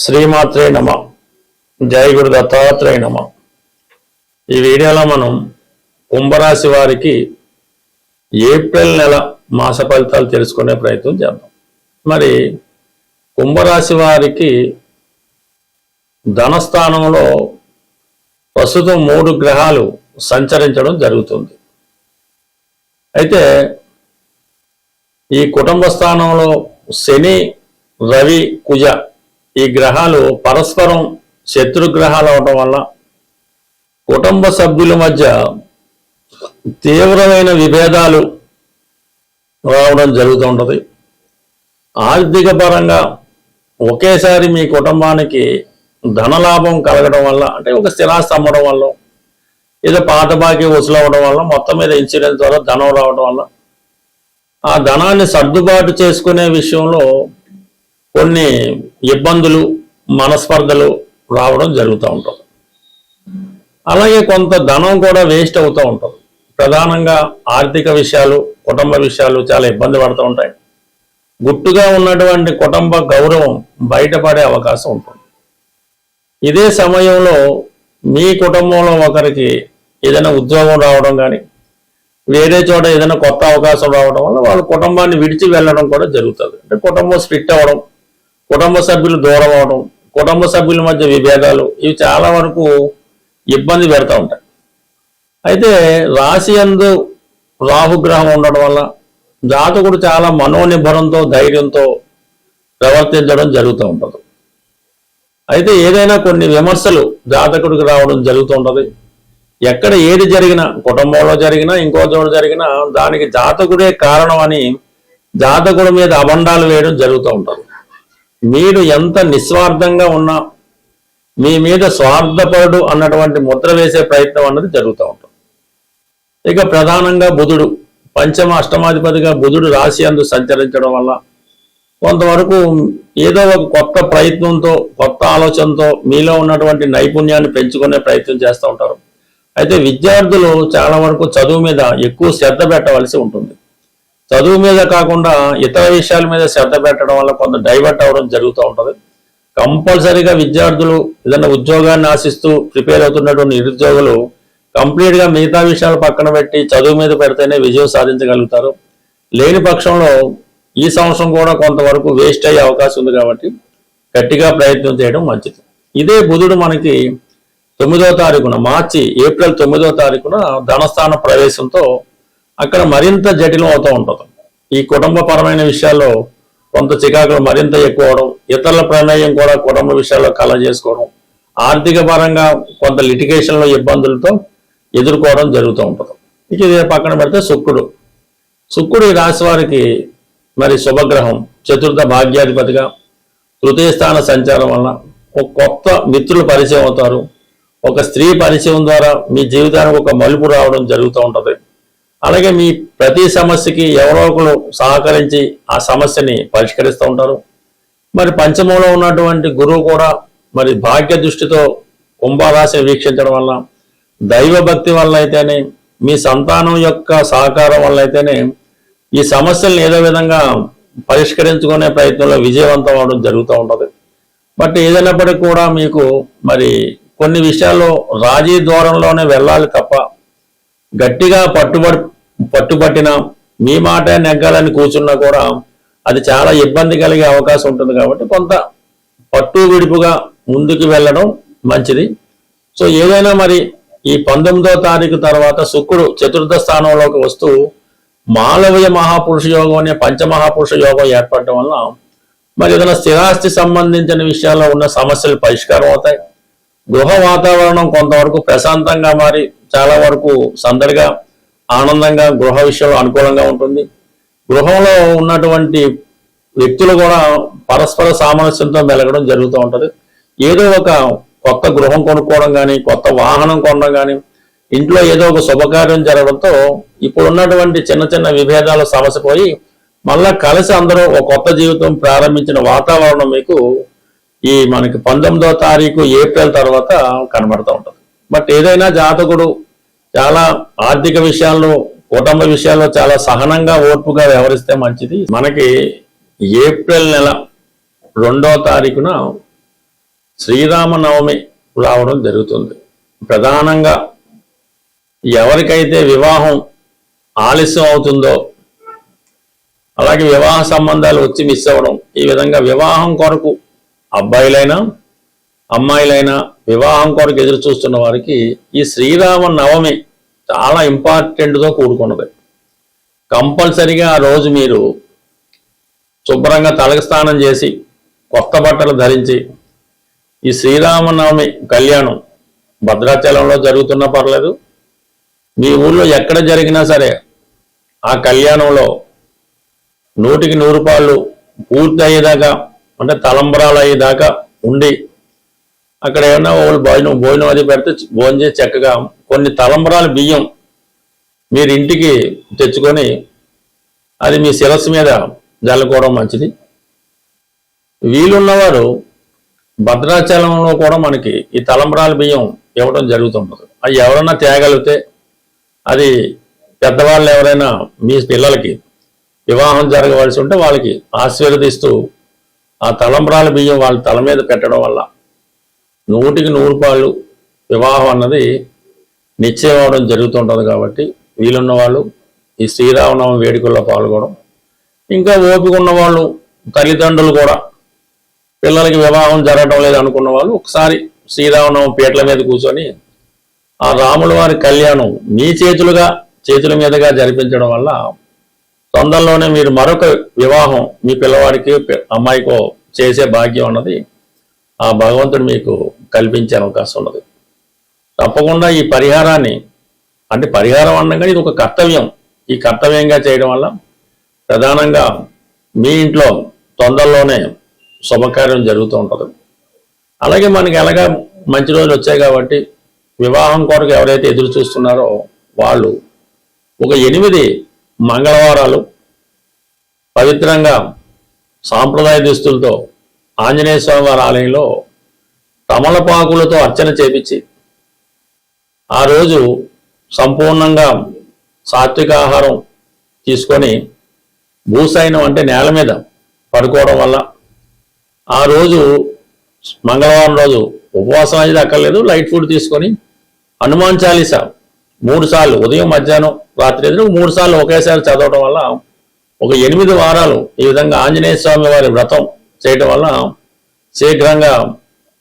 శ్రీమాత్రే నమ. జై గురు దత్తాత్రేయ నమ. ఈ వీడియోలో మనం కుంభరాశి వారికి ఏప్రిల్ నెల మాస ఫలితాలు తెలుసుకునే ప్రయత్నం చేద్దాం. మరి కుంభరాశి వారికి ధనస్థానంలో ప్రస్తుతం 3 గ్రహాలు సంచరించడం జరుగుతుంది. అయితే ఈ కుటుంబ స్థానంలో శని, రవి, కుజ ఈ గ్రహాలు పరస్పరం శత్రుగ్రహాలు అవడం వల్ల కుటుంబ సభ్యుల మధ్య తీవ్రమైన విభేదాలు రావడం జరుగుతూ ఉంటుంది. ఆర్థిక పరంగా ఒకేసారి మీ కుటుంబానికి ధనలాభం కలగడం వల్ల, అంటే ఒక స్థిరాస్తి అమ్మడం వల్ల, ఏదో పాత బాకీ వసూలు అవ్వడం వల్ల, మొత్తం మీద ఇన్సూరెన్స్ ద్వారా ధనం రావడం వల్ల ఆ ధనాన్ని సర్దుబాటు చేసుకునే విషయంలో కొన్ని ఇబ్బందులు, మనస్పర్ధలు రావడం జరుగుతూ ఉంటుంది. అలాగే కొంత ధనం కూడా వేస్ట్ అవుతూ ఉంటుంది. ప్రధానంగా ఆర్థిక విషయాలు, కుటుంబ విషయాలు చాలా ఇబ్బంది పడుతూ ఉంటాయి. గుట్టుగా ఉన్నటువంటి కుటుంబ గౌరవం బయటపడే అవకాశం ఉంటుంది. ఇదే సమయంలో మీ కుటుంబంలో ఒకరికి ఏదైనా ఉద్యోగం రావడం కానీ, వేరే చోట ఏదైనా కొత్త అవకాశం రావడం వల్ల వాళ్ళ కుటుంబాన్ని విడిచి వెళ్ళడం కూడా జరుగుతుంది. అంటే కుటుంబం స్ప్లిట్ అవ్వడం, కుటుంబ సభ్యులు దూరం అవడం, కుటుంబ సభ్యుల మధ్య విభేదాలు, ఇవి చాలా వరకు ఇబ్బంది పెడతా ఉంటాయి. అయితే రాశి యందు రాహుగ్రహం ఉండడం వల్ల జాతకుడు చాలా మనోనిబ్బరంతో, ధైర్యంతో ప్రవర్తించడం జరుగుతూ ఉంటుంది. అయితే ఏదైనా కొన్ని విమర్శలు జాతకుడికి రావడం జరుగుతూ ఉంటుంది. ఎక్కడ ఏది జరిగినా, కుటుంబంలో జరిగినా, ఇంకో చోట జరిగినా దానికి జాతకుడే కారణం అని జాతకుడి మీద అబండాలు వేయడం జరుగుతూ ఉంటుంది. మీరు ఎంత నిస్వార్థంగా ఉన్నా మీ మీద స్వార్థపరుడు అన్నటువంటి ముద్ర వేసే ప్రయత్నం అన్నది జరుగుతూ ఉంటుంది. ఇక ప్రధానంగా బుధుడు, పంచమ అష్టమాధిపతిగా బుధుడు రాశి యందు సంచరించడం వల్ల కొంతవరకు ఏదో ఒక కొత్త ప్రయత్నంతో, కొత్త ఆలోచనతో మీలో ఉన్నటువంటి నైపుణ్యాన్ని పెంచుకునే ప్రయత్నం చేస్తూ ఉంటారు. అయితే విద్యార్థులు చాలా వరకు చదువు మీద ఎక్కువ శ్రద్ధ పెట్టవలసి ఉంటుంది. చదువు మీద కాకుండా ఇతర విషయాల మీద శ్రద్ధ పెట్టడం వల్ల కొంత డైవర్ట్ అవ్వడం జరుగుతూ ఉంటుంది. కంపల్సరీగా విద్యార్థులు ఏదైనా ఉద్యోగాన్ని ఆశిస్తూ ప్రిపేర్ అవుతున్నటువంటి నిరుద్యోగులు కంప్లీట్గా మిగతా విషయాలు పక్కన పెట్టి చదువు మీద పెడితేనే విజయం సాధించగలుగుతారు. లేని పక్షంలో ఈ సంవత్సరం కూడా కొంతవరకు వేస్ట్ అయ్యే అవకాశం ఉంది. కాబట్టి గట్టిగా ప్రయత్నం చేయడం మంచిది. ఇదే బుధుడు మనకి 9వ తారీఖున, ఏప్రిల్ 9వ తారీఖున ధనస్థాన ప్రవేశంతో అక్కడ మరింత జటిలం అవుతూ ఉంటుంది. ఈ కుటుంబపరమైన విషయాల్లో కొంత చికాకులు మరింత ఎక్కువ అవడం, ఇతరుల ప్రమేయం కూడా కుటుంబ విషయాల్లో కల చేసుకోవడం, ఆర్థిక పరంగా కొంత లిటిగేషన్లో ఇబ్బందులతో ఎదుర్కోవడం జరుగుతూ ఉంటుంది. ఇక ఇదే పక్కన పెడితే శుక్రుడు ఈ రాశి వారికి మరి శుభగ్రహం, చతుర్థ భాగ్యాధిపతిగా తృతీయ స్థాన సంచారం వల్ల ఒక కొత్త మిత్రులు పరిచయం అవుతారు. ఒక స్త్రీ పరిచయం ద్వారా మీ జీవితానికి ఒక మలుపు రావడం జరుగుతూ ఉంటుంది. అలాగే మీ ప్రతి సమస్యకి ఎవరో ఒకరు సహకరించి ఆ సమస్యని పరిష్కరిస్తూ ఉంటారు. మరి పంచమంలో ఉన్నటువంటి గురువు కూడా మరి భాగ్య దృష్టితో కుంభరాశిని వీక్షించడం వల్ల, దైవభక్తి వల్ల అయితేనే, మీ సంతానం యొక్క సహకారం వల్ల అయితేనే ఈ సమస్యలను ఏదో విధంగా పరిష్కరించుకునే ప్రయత్నంలో విజయవంతం అవడం జరుగుతూ ఉంటుంది. బట్ ఏదైనప్పటికీ కూడా మీకు మరి కొన్ని విషయాల్లో రాజీ దూరంలోనే వెళ్ళాలి తప్ప గట్టిగా పట్టుబట్టిన మీ మాట నెగ్గాలని కూర్చున్నా కూడా అది చాలా ఇబ్బంది కలిగే అవకాశం ఉంటుంది. కాబట్టి కొంత పట్టు విడుపుగా ముందుకు వెళ్ళడం మంచిది. సో ఏదైనా మరి ఈ 19వ తారీఖు తర్వాత శుక్రుడు చతుర్థ స్థానంలోకి వస్తూ మాలవీయ మహాపురుష యోగం అనే పంచమహాపురుష యోగం ఏర్పడటం వల్ల మరి ఏదైనా స్థిరాస్తి సంబంధించిన విషయాల్లో ఉన్న సమస్యలు పరిష్కారం అవుతాయి. గృహ వాతావరణం కొంతవరకు ప్రశాంతంగా మారి చాలా వరకు సందడిగా, ఆనందంగా, గృహ విషయంలో అనుకూలంగా ఉంటుంది. గృహంలో ఉన్నటువంటి వ్యక్తులు కూడా పరస్పర సామరస్యంతో మెలగడం జరుగుతూ ఉంటుంది. ఏదో ఒక కొత్త గృహం కొనుక్కోవడం కానీ, కొత్త వాహనం కొనడం కానీ, ఇంట్లో ఏదో ఒక శుభకార్యం జరగడంతో ఇప్పుడు ఉన్నటువంటి చిన్న చిన్న విభేదాల సమస్య పోయి మళ్ళా కలిసి అందరూ ఒక కొత్త జీవితం ప్రారంభించిన వాతావరణం మీకు ఈ మనకి 19వ తారీఖు ఏప్రిల్ తర్వాత కనబడుతూ ఉంటుంది. బట్ ఏదైనా జాతకుడు చాలా ఆర్థిక విషయాల్లో, కుటుంబ విషయాల్లో చాలా సహనంగా, ఓర్పుగా వ్యవహరిస్తే మంచిది. మనకి ఏప్రిల్ నెల 2వ తారీఖున శ్రీరామనవమి రావడం జరుగుతుంది. ప్రధానంగా ఎవరికైతే వివాహం ఆలస్యం అవుతుందో, అలాగే వివాహ సంబంధాలు వచ్చి మిస్ అవ్వడం, ఈ విధంగా వివాహం కొరకు అబ్బాయిలైనా అమ్మాయిలైనా వివాహం కొరకు ఎదురు చూస్తున్న వారికి ఈ శ్రీరామ నవమి చాలా ఇంపార్టెంట్తో కూడుకున్నది. కంపల్సరిగా ఆ రోజు మీరు శుభ్రంగా తలకి స్నానం చేసి కొత్త బట్టలు ధరించి ఈ శ్రీరామనవమి కళ్యాణం భద్రాచలంలో జరుగుతున్నా పర్లేదు, మీ ఊళ్ళో ఎక్కడ జరిగినా సరే ఆ కళ్యాణంలో 100కి 100 రూపాయలు పూర్తి అయ్యేదాకా, అంటే తలంబరాలు అయ్యేదాకా ఉండి అక్కడ ఏమన్నా వాళ్ళు భోజనం అది పెడితే భోజనం చేసి చక్కగా కొన్ని తలంబరాల బియ్యం మీరు ఇంటికి తెచ్చుకొని అది మీ శిరస్సు మీద జల్లుకోవడం మంచిది. వీలున్నవారు భద్రాచలంలో కూడా మనకి ఈ తలంబరాల బియ్యం ఇవ్వడం జరుగుతుంటుంది. అది ఎవరన్నా తేగలిగితే, అది పెద్దవాళ్ళు ఎవరైనా మీ పిల్లలకి వివాహం జరగవలసి ఉంటే వాళ్ళకి ఆశీర్వదిస్తూ ఆ తలంబరాల బియ్యం వాళ్ళ తల మీద పెట్టడం వల్ల 100కి 100 రూపాయలు వివాహం అన్నది నిశ్చయం అవడం జరుగుతుంటుంది. కాబట్టి వీలున్న వాళ్ళు ఈ శ్రీరామనవమి వేడుకల్లో పాల్గొనడం, ఇంకా ఓపిక ఉన్న వాళ్ళు తల్లిదండ్రులు కూడా పిల్లలకి వివాహం జరగడం లేదు అనుకున్న వాళ్ళు ఒకసారి శ్రీరామనవమి పీటల మీద కూర్చొని ఆ రాముల వారి కళ్యాణం మీ చేతుల మీదుగా జరిపించడం వల్ల తొందరలోనే మీరు మరొక వివాహం మీ పిల్లవాడికి అమ్మాయికో చేసే భాగ్యం అన్నది ఆ భగవంతుడు మీకు కల్పించే అవకాశం ఉన్నది. తప్పకుండా ఈ పరిహారాన్ని, అంటే పరిహారం అనగా ఇది ఒక కర్తవ్యం, ఈ కర్తవ్యంగా చేయడం వల్ల ప్రధానంగా మీ ఇంట్లో తొందరలోనే శుభకార్యం జరుగుతూ ఉంటుంది. అలాగే మనకి ఎలాగా మంచి రోజులు వచ్చాయి కాబట్టి వివాహం కొరకు ఎవరైతే ఎదురు చూస్తున్నారో వాళ్ళు ఒక 8 మంగళవారాలు పవిత్రంగా సాంప్రదాయ దుస్తులతో ఆంజనేయ స్వామి వారి ఆలయంలో తమలపాకులతో అర్చన చేపించి ఆ రోజు సంపూర్ణంగా సాత్విక ఆహారం తీసుకొని భూసైనం అంటే నేల మీద పడుకోవడం వల్ల ఆ రోజు మంగళవారం రోజు ఉపవాసం అనేది అక్కర్లేదు, లైట్ ఫుడ్ తీసుకొని హనుమాన్ చాలీసా 3 సార్లు ఉదయం మధ్యాహ్నం రాత్రి ఎదురు 3 సార్లు ఒకేసారి చదవడం వల్ల ఒక 8 వారాలు ఈ విధంగా ఆంజనేయ స్వామి వారి వ్రతం చేయడం వల్ల శీఘ్రంగా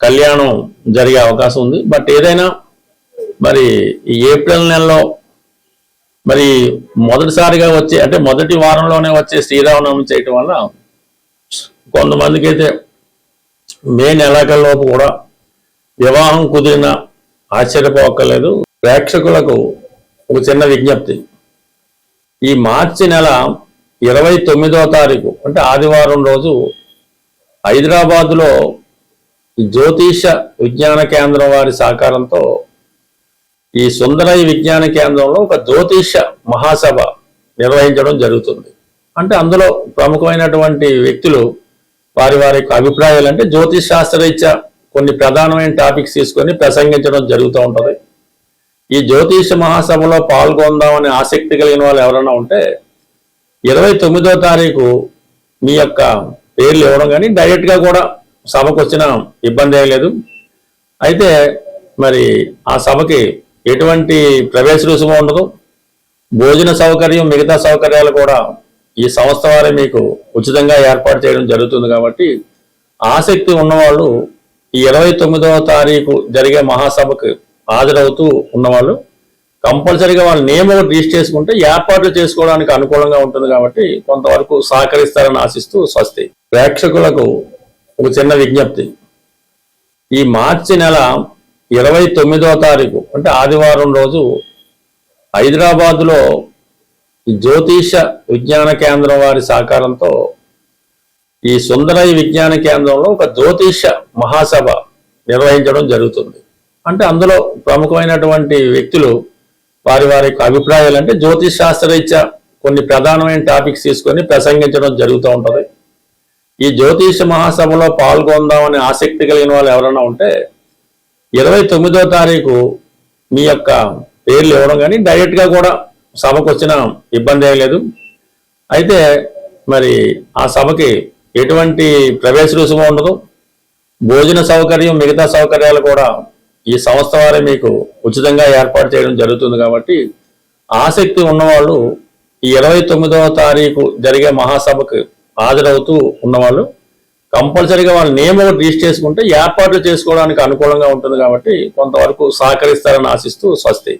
కళ్యాణం జరిగే అవకాశం ఉంది. బట్ ఏదైనా మరి ఈ ఏప్రిల్ నెలలో మరి మొదటిసారిగా వచ్చే, అంటే మొదటి వారంలోనే వచ్చే శ్రీరామనవమి చేయటం వల్ల కొంతమందికి అయితే మే నెలలోపు కూడా వివాహం కుదిరిన ఆశ్చర్యపోక్కర్లేదు. ప్రేక్షకులకు ఒక చిన్న విజ్ఞప్తి, ఈ మార్చి నెల 29వ తారీఖు అంటే ఆదివారం రోజు హైదరాబాదులో జ్యోతిష విజ్ఞాన కేంద్రం వారి సహకారంతో ఈ సుందరయ్య విజ్ఞాన కేంద్రంలో ఒక జ్యోతిష మహాసభ నిర్వహించడం జరుగుతుంది. అంటే అందులో ప్రముఖమైనటువంటి వ్యక్తులు వారి యొక్క అభిప్రాయాలు, అంటే జ్యోతిష్ శాస్త్రరీత్యా కొన్ని ప్రధానమైన టాపిక్స్ తీసుకొని ప్రసంగించడం జరుగుతూ ఉంటుంది. ఈ జ్యోతిష మహాసభలో పాల్గొందామని ఆసక్తి కలిగిన వాళ్ళు ఎవరైనా ఉంటే 29వ తారీఖు మీ యొక్క పేర్లు ఇవ్వడం, కానీ డైరెక్ట్గా కూడా సభకు వచ్చిన ఇబ్బంది ఏం లేదు. అయితే మరి ఆ సభకి ఎటువంటి ప్రవేశ రుసుము ఉండదు, భోజన సౌకర్యం మిగతా సౌకర్యాలు కూడా ఈ సంస్థ వారే మీకు ఉచితంగా ఏర్పాటు చేయడం జరుగుతుంది. కాబట్టి ఆసక్తి ఉన్నవాళ్ళు ఈ 29వ తారీఖు జరిగే మహాసభకు హాజరవుతూ ఉన్నవాళ్ళు కంపల్సరీగా వాళ్ళ నేమ్ ఒకటి రిజిస్టర్ చేసుకుంటే ఏర్పాట్లు చేసుకోవడానికి అనుకూలంగా ఉంటుంది. కాబట్టి కొంతవరకు సహకరిస్తారని ఆశిస్తూ స్వస్తి. ప్రేక్షకులకు ఒక చిన్న విజ్ఞప్తి, ఈ మార్చి నెల 29వ తారీఖు అంటే ఆదివారం రోజు హైదరాబాదులో జ్యోతిష విజ్ఞాన కేంద్రం వారి సహకారంతో ఈ సుందరయ్య విజ్ఞాన కేంద్రంలో ఒక జ్యోతిష మహాసభ నిర్వహించడం జరుగుతుంది. అంటే అందులో ప్రముఖమైనటువంటి వ్యక్తులు వారి యొక్క అభిప్రాయాలు, అంటే జ్యోతిష్ శాస్త్రరీత్యా కొన్ని ప్రధానమైన టాపిక్స్ తీసుకొని ప్రసంగించడం జరుగుతూ ఉంటుంది. ఈ జ్యోతిష మహాసభలో పాల్గొందామని ఆసక్తి కలిగిన వాళ్ళు ఎవరైనా ఉంటే 29వ తారీఖు మీ యొక్క పేర్లు ఇవ్వడం, కానీ డైరెక్ట్గా కూడా సభకు వచ్చిన ఇబ్బంది ఏం లేదు. అయితే మరి ఆ సభకి ఎటువంటి ప్రవేశ రుసుము ఉండదు, భోజన సౌకర్యం, మిగతా సౌకర్యాలు కూడా ఈ సంస్థ వారే మీకు ఉచితంగా ఏర్పాటు చేయడం జరుగుతుంది. కాబట్టి ఆసక్తి ఉన్నవాళ్ళు ఈ 29వ తారీఖు జరిగే మహాసభకు హాజరవుతూ ఉన్నవాళ్ళు కంపల్సరీగా వాళ్ళ నేమ్ ఒకటి రిజిస్టర్ చేసుకుంటే ఏర్పాట్లు చేసుకోవడానికి అనుకూలంగా ఉంటుంది. కాబట్టి కొంతవరకు సహకరిస్తారని ఆశిస్తూ స్వస్తి.